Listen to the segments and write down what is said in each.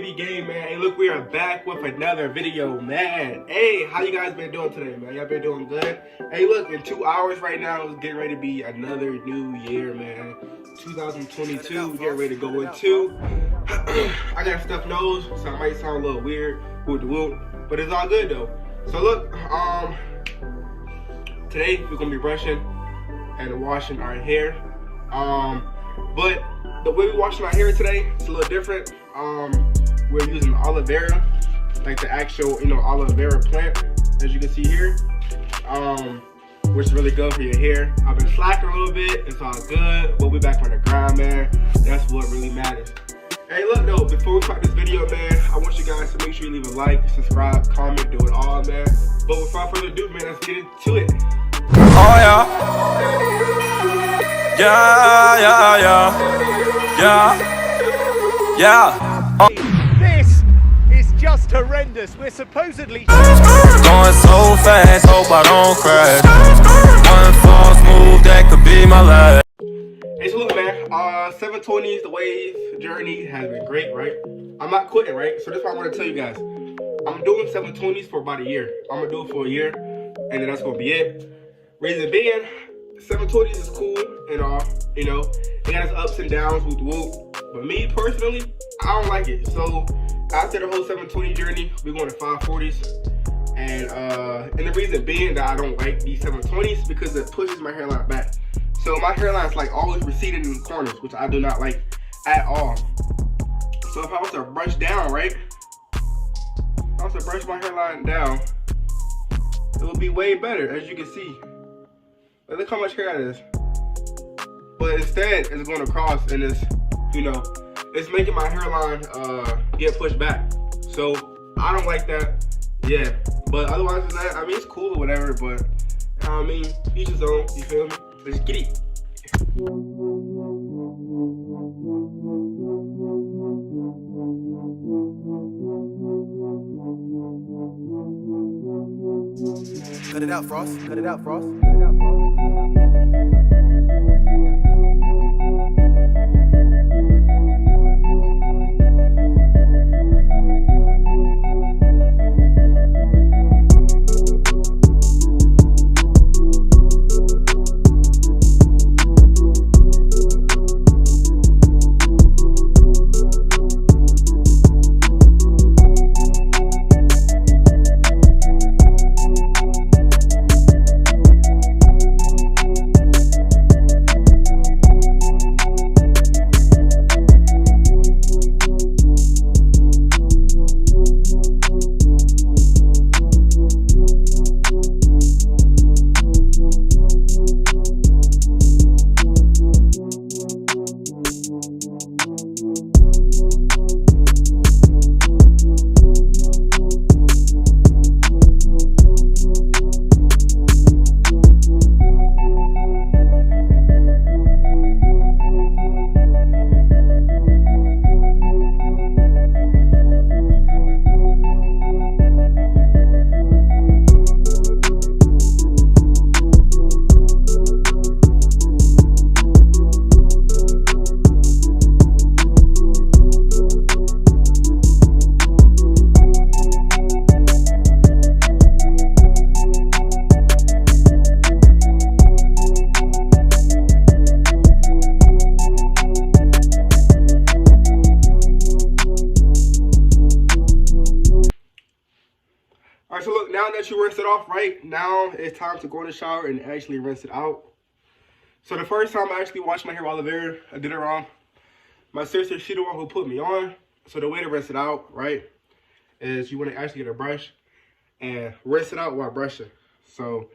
TV Game, man. Hey, look, we are back with another video, man. Hey, how you guys been doing today, man? Y'all been doing good? Hey, look, in 2 hours right now, it's getting ready to be another new year, man. 2022, getting ready to go into. I got a stuffed nose, so I might sound a little weird, but it's all good though. So look, today we're gonna be brushing and washing our hair. But the way we're washing our hair today is a little different. We're using aloe vera, like the actual, aloe vera plant, as you can see here, which is really good for your hair. I've been slacking a little bit, it's all good. We'll be back on the grind, man. That's what really matters. Hey, look though, before we start this video, man, I want you guys to make sure you leave a like, subscribe, comment, do it all, man. But without further ado, man, let's get into it. Oh yeah. Yeah. This is just horrendous. We're supposedly Going so fast, hope I don't crash. One false move, that could be my last. Hey, so look, man, 720s, the wave journey has been great, right? I'm not quitting, right? So that's why I want to tell you guys. I'm doing 720s for about a year. I'm going to do it for a year, and then that's going to be it. Reason being, 720s is cool and all, it got its ups and downs, but me personally, I don't like it. So after the whole 720 journey, we're going to 540s, and the reason being that I don't like these 720s because it pushes my hairline back. So my hairline is like always receding in the corners, which I do not like at all. So if I was to brush down, right? If I was to brush my hairline down, it would be way better, as you can see. Like, look how much hair that is. But instead, it's going across and it's, it's making my hairline get pushed back. So I don't like that. Yeah. But otherwise than that, I mean, it's cool or whatever, but each his own, you feel me? Let's get it. Cut it out, Frost. Cut it out, Frost. Cut it out, Frost. Alright, so look, now that you rinse it off, right, now it's time to go in the shower and actually rinse it out. So the first time I actually washed my hair with aloe vera, I did it wrong. My sister, she the one who put me on. So the way to rinse it out, right, is you want to actually get a brush and rinse it out while brushing. So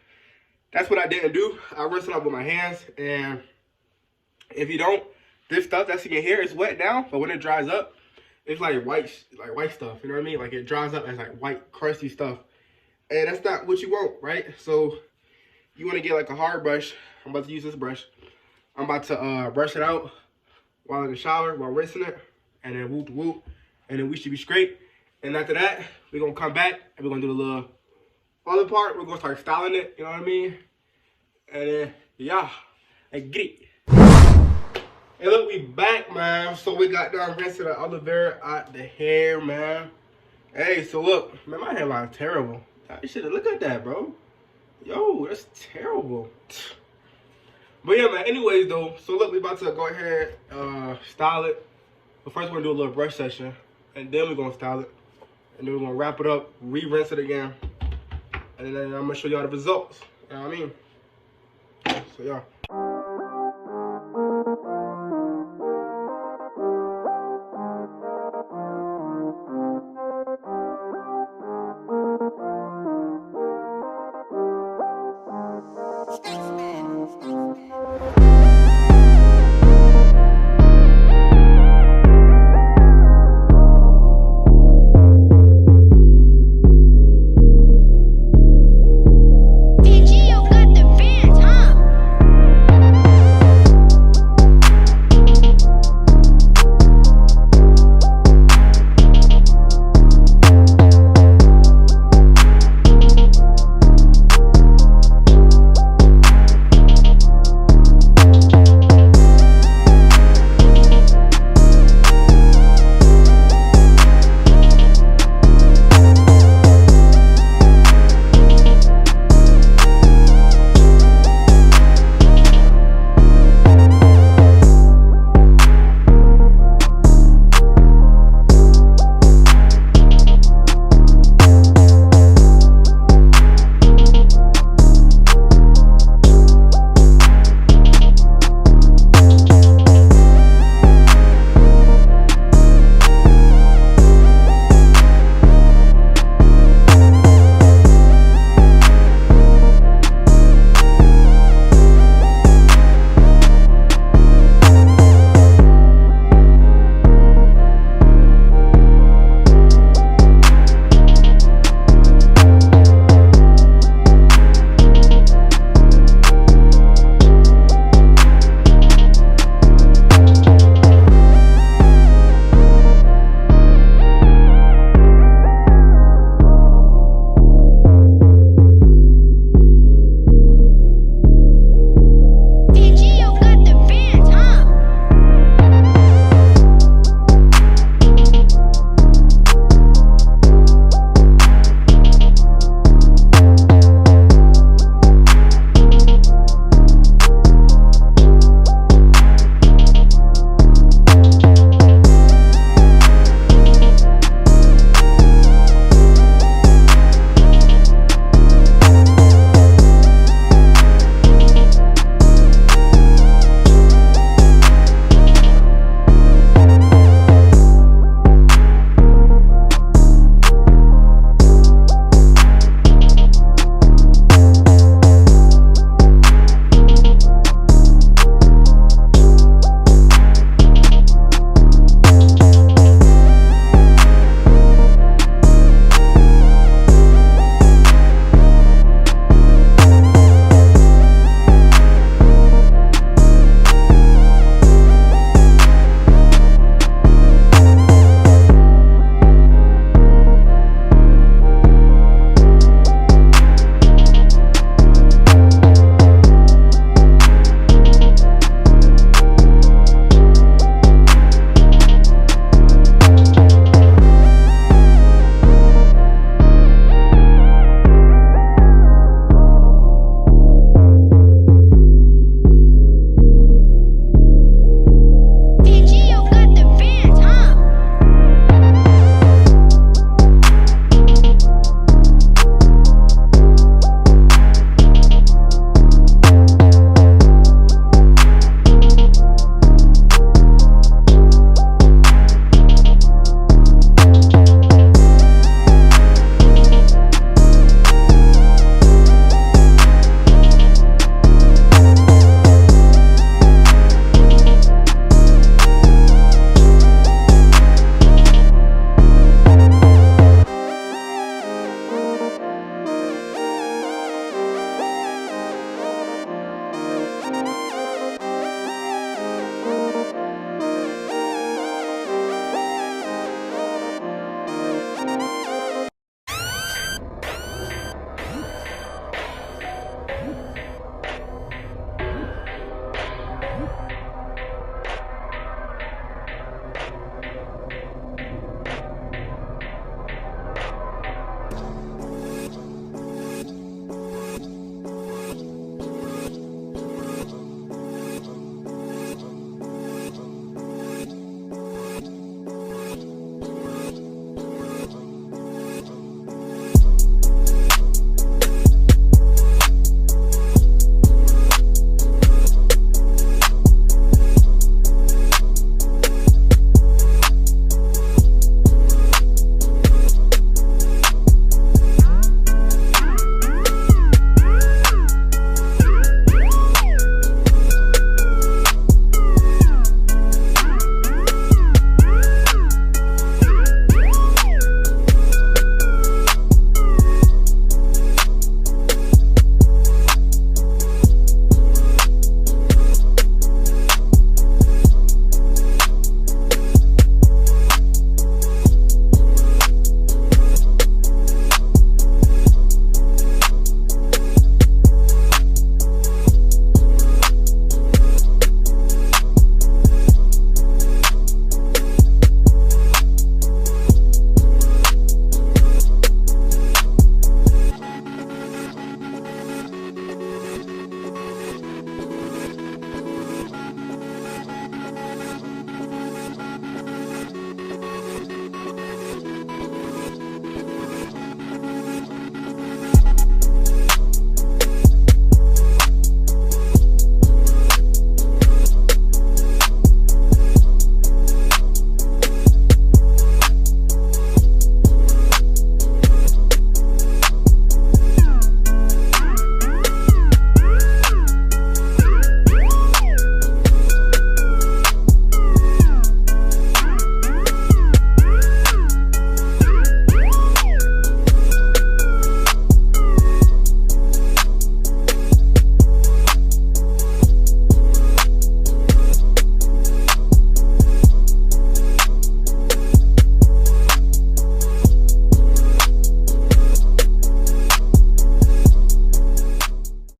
that's what I didn't do. I rinsed it out with my hands, and if you don't, this stuff that's in your hair is wet now, but when it dries up, it's like white stuff, you know what I mean? Like it dries up as like white, crusty stuff. And that's not what you want, right? So you want to get like a hard brush. I'm about to use this brush. I'm about to brush it out while in the shower, while rinsing it, and then whoop, and then we should be straight. And after that, we're gonna come back and we're gonna do the little other part. We're gonna start styling it, you know what I mean? And then, yeah, I get it. Hey, look, we back, man. So we got done rinsing the aloe vera out the hair, man. Hey, so look, man, my hairline's terrible. Look at that, bro. Yo, that's terrible. But yeah, man, anyways, though, so look, we about to go ahead style it. But first, we're going to do a little brush session. And then we're going to style it. And then we're going to wrap it up, re-rinse it again. And then I'm going to show y'all the results. You know what I mean? So, yeah.